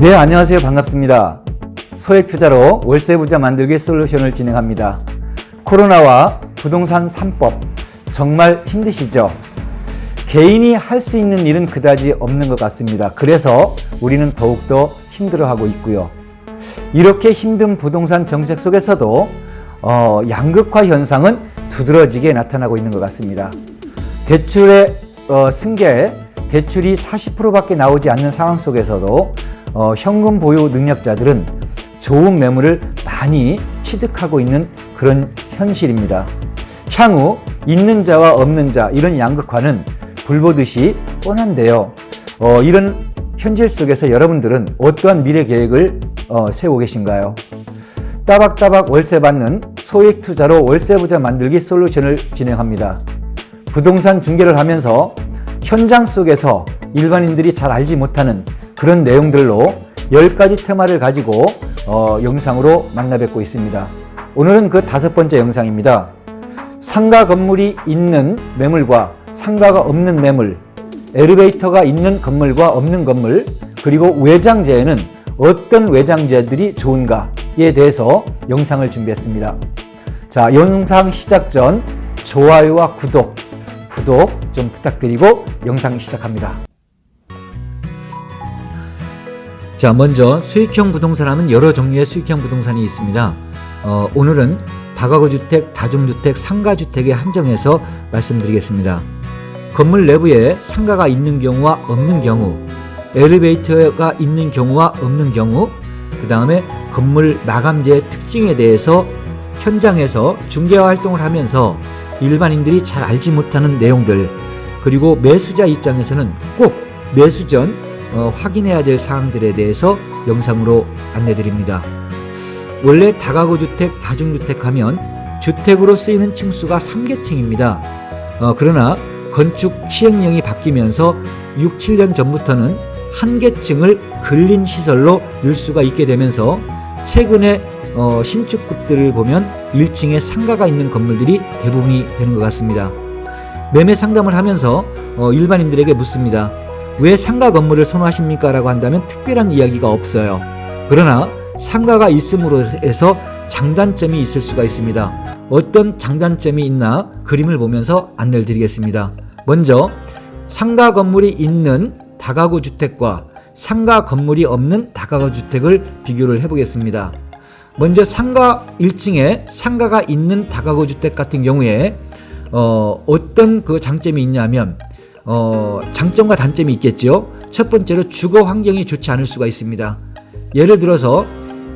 네, 안녕하세요. 반갑습니다. 소액 투자로 월세 부자 만들기 솔루션을 진행합니다. 코로나와 부동산 3법 정말 힘드시죠? 개인이 할 수 있는 일은 그다지 없는 것 같습니다. 그래서 우리는 더욱더 힘들어하고 있고요. 이렇게 힘든 부동산 정책 속에서도 양극화 현상은 두드러지게 나타나고 있는 것 같습니다. 대출의 승계, 대출이 40%밖에 나오지 않는 상황 속에서도 현금 보유 능력자들은 좋은 매물을 많이 취득하고 있는 그런 현실입니다. 향후 있는 자와 없는 자, 이런 양극화는 불보듯이 뻔한데요. 이런 현실 속에서 여러분들은 어떠한 미래 계획을 세우고 계신가요? 따박따박 월세 받는 소액 투자로 월세 부자 만들기 솔루션을 진행합니다. 부동산 중개를 하면서 현장 속에서 일반인들이 잘 알지 못하는 그런 내용들로 10가지 테마를 가지고 영상으로 만나 뵙고 있습니다. 오늘은 그 5번째 영상입니다. 상가 건물이 있는 매물과 상가가 없는 매물, 엘리베이터가 있는 건물과 없는 건물, 그리고 외장재에는 어떤 외장재들이 좋은가에 대해서 영상을 준비했습니다. 자, 영상 시작 전 좋아요와 구독 좀 부탁드리고 영상 시작합니다. 자, 먼저 수익형 부동산 하면 여러 종류의 수익형 부동산이 있습니다. 오늘은 다가구 주택, 다중주택, 상가주택에 한정해서 말씀드리겠습니다. 건물 내부에 상가가 있는 경우와 없는 경우, 엘리베이터가 있는 경우와 없는 경우, 그 다음에 건물 마감재의 특징에 대해서 현장에서 중개화 활동을 하면서 일반인들이 잘 알지 못하는 내용들, 그리고 매수자 입장에서는 꼭 매수 전 확인해야 될 사항들에 대해서 영상으로 안내드립니다. 원래 다가구 주택, 다중주택 하면 주택으로 쓰이는 층수가 3계층입니다. 그러나 건축 시행령이 바뀌면서 6, 7년 전부터는 한 계층을 근린시설로 넣을 수가 있게 되면서 최근에 신축급들을 보면 1층에 상가가 있는 건물들이 대부분이 되는 것 같습니다. 매매 상담을 하면서 일반인들에게 묻습니다. 왜 상가 건물을 선호하십니까? 라고 한다면 특별한 이야기가 없어요. 그러나 상가가 있음으로 해서 장단점이 있을 수가 있습니다. 어떤 장단점이 있나 그림을 보면서 안내를 드리겠습니다. 먼저 상가 건물이 있는 다가구 주택과 상가 건물이 없는 다가구 주택을 비교를 해보겠습니다. 먼저 상가 1층에 상가가 있는 다가구 주택 같은 경우에 어떤 그 장점이 있냐면 장점과 단점이 있겠죠. 첫 번째로 주거 환경이 좋지 않을 수가 있습니다. 예를 들어서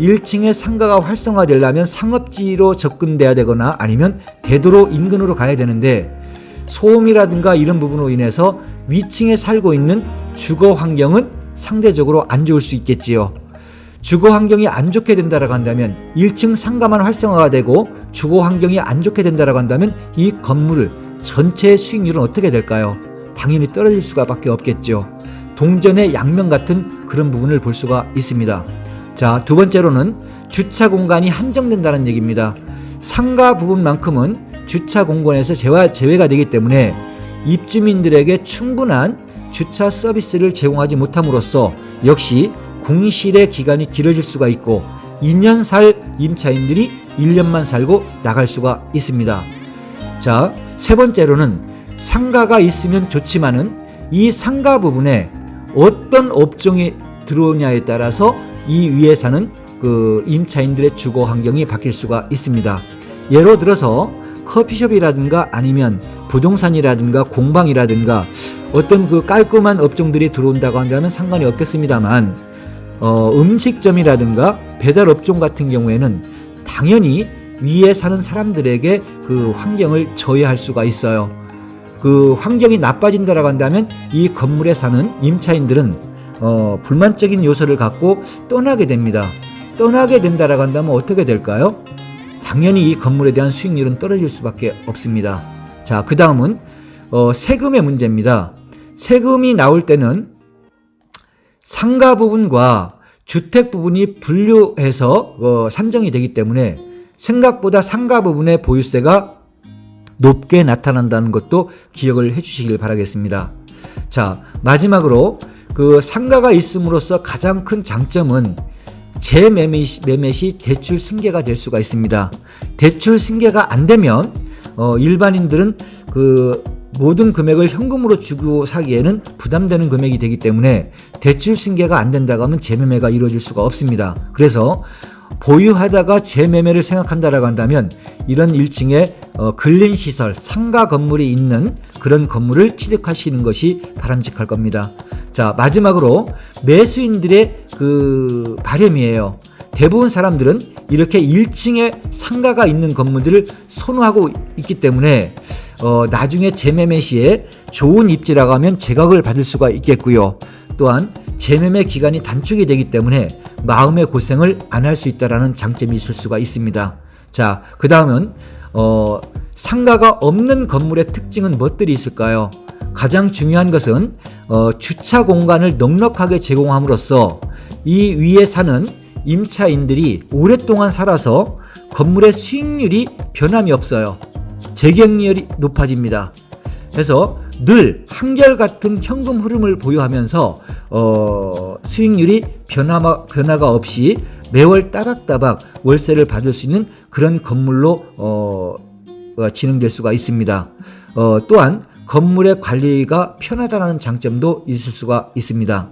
1층에 상가가 활성화되려면 상업지로 접근돼야 되거나 아니면 대도로 인근으로 가야 되는데 소음이라든가 이런 부분으로 인해서 위층에 살고 있는 주거 환경은 상대적으로 안 좋을 수 있겠지요. 주거 환경이 안 좋게 된다라고 한다면 1층 상가만 활성화가 되고 주거 환경이 안 좋게 된다라고 한다면 이 건물 전체의 수익률은 어떻게 될까요? 당연히 떨어질 수밖에 없겠죠. 동전의 양면 같은 그런 부분을 볼 수가 있습니다. 자, 두 번째로는 주차 공간이 한정된다는 얘기입니다. 상가 부분만큼은 주차 공간에서 제외가 되기 때문에 입주민들에게 충분한 주차 서비스를 제공하지 못함으로써 역시 공실의 기간이 길어질 수가 있고 2년 살 임차인들이 1년만 살고 나갈 수가 있습니다. 자, 세 번째로는 상가가 있으면 좋지만은 이 상가 부분에 어떤 업종이 들어오냐에 따라서 이 위에 사는 그 임차인들의 주거 환경이 바뀔 수가 있습니다. 예로 들어서 커피숍이라든가 아니면 부동산이라든가 공방이라든가 어떤 그 깔끔한 업종들이 들어온다고 한다면 상관이 없겠습니다만 음식점이라든가 배달 업종 같은 경우에는 당연히 위에 사는 사람들에게 그 환경을 저해할 수가 있어요. 그 환경이 나빠진다라고 한다면 이 건물에 사는 임차인들은 불만적인 요소를 갖고 떠나게 됩니다. 떠나게 된다라고 한다면 어떻게 될까요? 당연히 이 건물에 대한 수익률은 떨어질 수밖에 없습니다. 자, 그 다음은 세금의 문제입니다. 세금이 나올 때는 상가 부분과 주택 부분이 분류해서 산정이 되기 때문에 생각보다 상가 부분의 보유세가 높게 나타난다는 것도 기억을 해 주시길 바라겠습니다. 자, 마지막으로 그 상가가 있음으로써 가장 큰 장점은 재매매 시 대출 승계가 될 수가 있습니다. 대출 승계가 안 되면 일반인들은 그 모든 금액을 현금으로 주고 사기에는 부담되는 금액이 되기 때문에 대출 승계가 안 된다고 하면 재매매가 이루어질 수가 없습니다. 그래서 보유하다가 재매매를 생각한다라고 한다면 이런 1층에 근린시설, 상가 건물이 있는 그런 건물을 취득하시는 것이 바람직할 겁니다. 자, 마지막으로 매수인들의 그 바람이에요. 대부분 사람들은 이렇게 1층에 상가가 있는 건물들을 선호하고 있기 때문에 나중에 재매매 시에 좋은 입지라고 하면 제각을 받을 수가 있겠고요. 또한 재매매 기간이 단축이 되기 때문에 마음의 고생을 안 할 수 있다라는 장점이 있을 수가 있습니다. 자, 그 다음은 상가가 없는 건물의 특징은 무엇들이 있을까요? 가장 중요한 것은 주차 공간을 넉넉하게 제공함으로써 이 위에 사는 임차인들이 오랫동안 살아서 건물의 수익률이 변함이 없어요. 재경률이 높아집니다. 그래서 늘 한결같은 현금 흐름을 보유하면서 수익률이 변화가 없이 매월 따박따박 월세를 받을 수 있는 그런 건물로 진행될 수가 있습니다. 또한 건물의 관리가 편하다는 장점도 있을 수가 있습니다.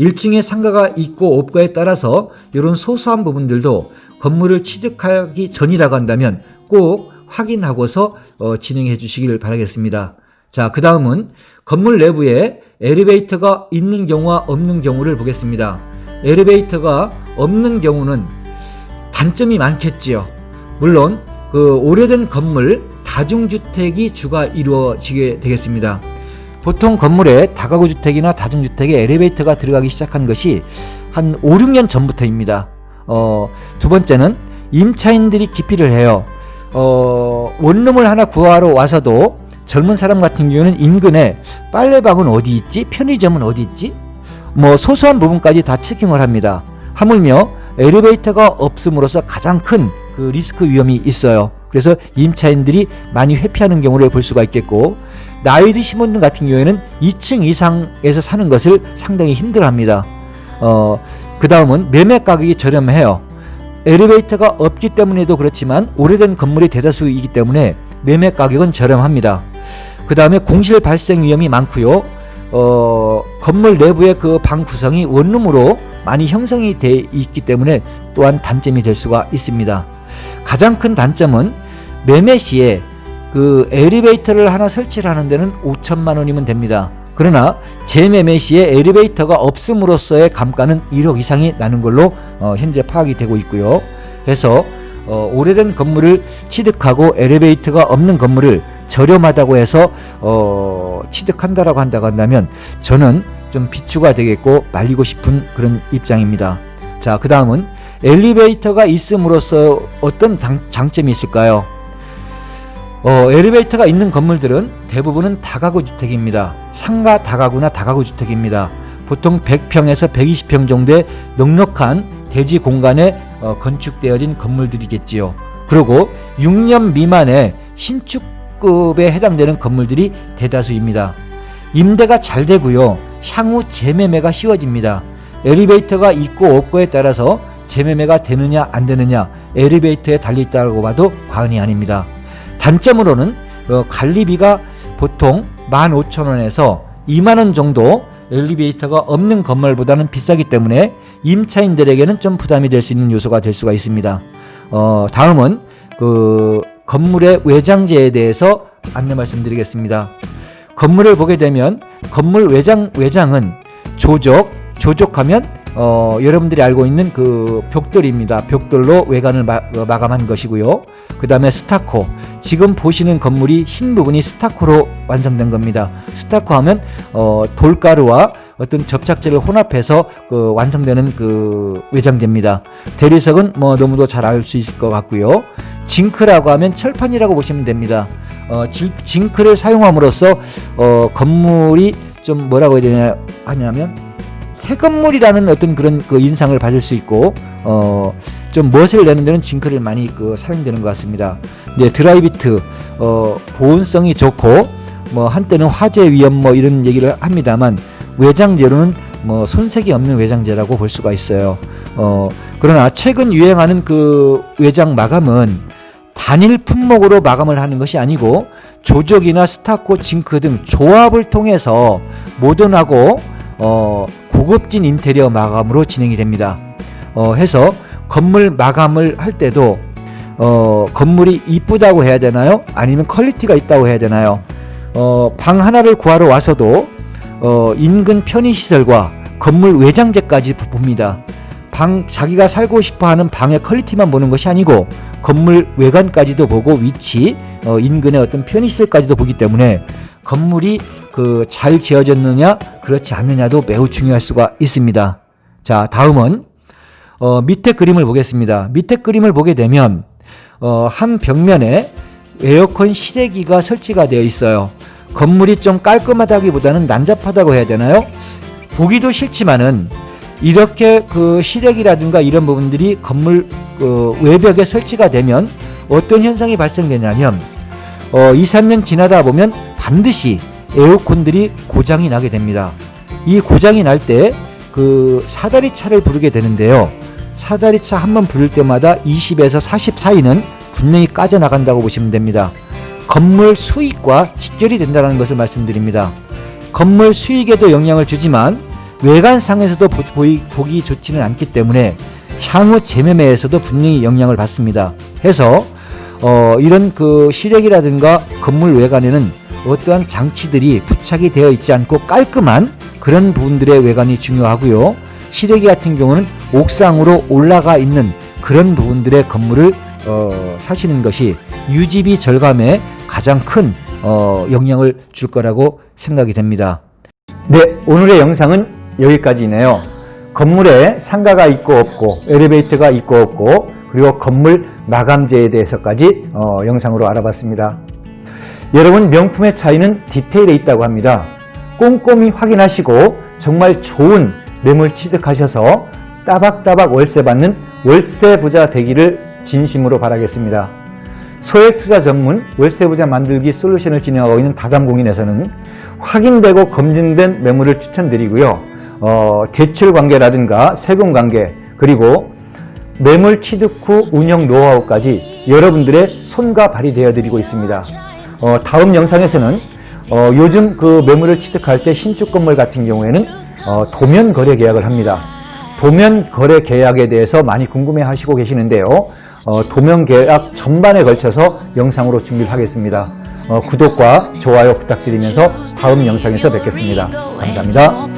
1층에 상가가 있고 없고에 따라서 이런 소소한 부분들도 건물을 취득하기 전이라고 한다면 꼭 확인하고서 진행해 주시길 바라겠습니다. 자, 그 다음은 건물 내부에 엘리베이터가 있는 경우와 없는 경우를 보겠습니다. 엘리베이터가 없는 경우는 단점이 많겠지요. 물론 그 오래된 건물 다중주택이 주가 이루어지게 되겠습니다. 보통 건물에 다가구 주택이나 다중주택에 엘리베이터가 들어가기 시작한 것이 한 5, 6년 전부터입니다. 두 번째는 임차인들이 기피를 해요. 원룸을 하나 구하러 와서도 젊은 사람 같은 경우는 인근에 빨래방은 어디 있지? 편의점은 어디 있지? 뭐 소소한 부분까지 다 체킹을 합니다. 하물며 엘리베이터가 없음으로써 가장 큰 그 리스크 위험이 있어요. 그래서 임차인들이 많이 회피하는 경우를 볼 수가 있겠고, 나이 드신 분들 같은 경우에는 2층 이상에서 사는 것을 상당히 힘들어합니다. 그 다음은 매매 가격이 저렴해요. 엘리베이터가 없기 때문에도 그렇지만 오래된 건물이 대다수이기 때문에 매매 가격은 저렴합니다. 그 다음에 공실 발생 위험이 많고요. 건물 내부의 그 방 구성이 원룸으로 많이 형성이 돼 있기 때문에 또한 단점이 될 수가 있습니다. 가장 큰 단점은 매매 시에 그 엘리베이터를 하나 설치를 하는 데는 5천만 원이면 됩니다. 그러나 재매매 시에 엘리베이터가 없음으로써의 감가는 1억 이상이 나는 걸로 현재 파악이 되고 있고요. 그래서 오래된 건물을 취득하고 엘리베이터가 없는 건물을 저렴하다고 해서 취득한다라고 한다면 저는 좀 비추가 되겠고 말리고 싶은 그런 입장입니다. 자, 그 다음은 엘리베이터가 있음으로써 어떤 장점이 있을까요? 엘리베이터가 있는 건물들은 대부분은 다가구 주택입니다. 상가 다가구나 다가구 주택입니다. 보통 100평에서 120평 정도의 넉넉한 대지 공간에 건축되어진 건물들이겠지요. 그리고 6년 미만의 신축급에 해당되는 건물들이 대다수입니다. 임대가 잘 되고요. 향후 재매매가 쉬워집니다. 엘리베이터가 있고 없고에 따라서 재매매가 되느냐 안 되느냐 엘리베이터에 달려있다고 봐도 과언이 아닙니다. 단점으로는 관리비가 보통 15,000원에서 2만원 정도 엘리베이터가 없는 건물보다는 비싸기 때문에 임차인들에게는 좀 부담이 될 수 있는 요소가 될 수가 있습니다. 다음은 그 건물의 외장재에 대해서 안내 말씀드리겠습니다. 건물을 보게 되면 건물 외장은 조족하면 여러분들이 알고 있는 그 벽돌입니다. 벽돌로 외관을 마감한 것이고요. 그 다음에 스타코, 지금 보시는 건물이 흰 부분이 스타코로 완성된 겁니다. 스타코 하면 돌가루와 어떤 접착제를 혼합해서 그 완성되는 그 외장재입니다. 대리석은 뭐 너무도 잘 알 수 있을 것 같고요. 징크라고 하면 철판이라고 보시면 됩니다. 징크를 사용함으로써 건물이 좀 뭐라고 해야 하냐면 새 건물이라는 어떤 그런 그 인상을 받을 수 있고 좀 멋을 내는 데는 징크를 많이 사용되는 것 같습니다. 네, 드라이비트 보온성이 좋고 뭐 한때는 화재 위험 뭐 이런 얘기를 합니다만 외장재로는 뭐 손색이 없는 외장재라고 볼 수가 있어요. 그러나 최근 유행하는 그 외장 마감은 단일 품목으로 마감을 하는 것이 아니고 조적이나 스타코, 징크 등 조합을 통해서 모던하고 고급진 인테리어 마감으로 진행이 됩니다. 해서 건물 마감을 할 때도 건물이 이쁘다고 해야 되나요? 아니면 퀄리티가 있다고 해야 되나요? 방 하나를 구하러 와서도 인근 편의시설과 건물 외장재까지 봅니다. 자기가 살고 싶어하는 방의 퀄리티만 보는 것이 아니고 건물 외관까지도 보고 위치, 인근의 어떤 편의시설까지도 보기 때문에 건물이 잘 지어졌느냐 그렇지 않느냐도 매우 중요할 수가 있습니다. 자, 다음은 밑에 그림을 보겠습니다. 밑에 그림을 보게 되면 한 벽면에 에어컨 실외기가 설치가 되어 있어요. 건물이 좀 깔끔하다기보다는 난잡하다고 해야 되나요? 보기도 싫지만은 이렇게 실외기라든가 이런 부분들이 건물 외벽에 설치가 되면 어떤 현상이 발생되냐면 2, 3년 지나다 보면 반드시 에어컨들이 고장이 나게 됩니다. 이 고장이 날 때 사다리차를 부르게 되는데요. 사다리차 한번 부를 때마다 20에서 40 사이는 분명히 까져나간다고 보시면 됩니다. 건물 수익과 직결이 된다는 것을 말씀드립니다. 건물 수익에도 영향을 주지만 외관상에서도 보기 좋지는 않기 때문에 향후 재매매에서도 분명히 영향을 받습니다. 해서 이런 실외기라든가 건물 외관에는 어떠한 장치들이 부착이 되어 있지 않고 깔끔한 그런 부분들의 외관이 중요하고요. 실외기 같은 경우는 옥상으로 올라가 있는 그런 부분들의 건물을 사시는 것이 유지비 절감에 가장 큰 영향을 줄 거라고 생각이 됩니다. 네, 오늘의 영상은 여기까지네요. 건물에 상가가 있고 없고 엘리베이터가 있고 없고 그리고 건물 마감재에 대해서까지 영상으로 알아봤습니다. 여러분, 명품의 차이는 디테일에 있다고 합니다. 꼼꼼히 확인하시고 정말 좋은 매물 취득하셔서 따박따박 월세 받는 월세부자 되기를 진심으로 바라겠습니다. 소액투자 전문 월세부자 만들기 솔루션을 진행하고 있는 다감공인에서는 확인되고 검증된 매물을 추천드리고요. 대출 관계라든가 세금 관계 그리고 매물 취득 후 운영 노하우까지 여러분들의 손과 발이 되어드리고 있습니다. 다음 영상에서는 요즘 매물을 취득할 때 신축 건물 같은 경우에는 도면 거래 계약을 합니다. 도면 거래 계약에 대해서 많이 궁금해 하시고 계시는데요. 도면 계약 전반에 걸쳐서 영상으로 준비를 하겠습니다. 구독과 좋아요 부탁드리면서 다음 영상에서 뵙겠습니다. 감사합니다.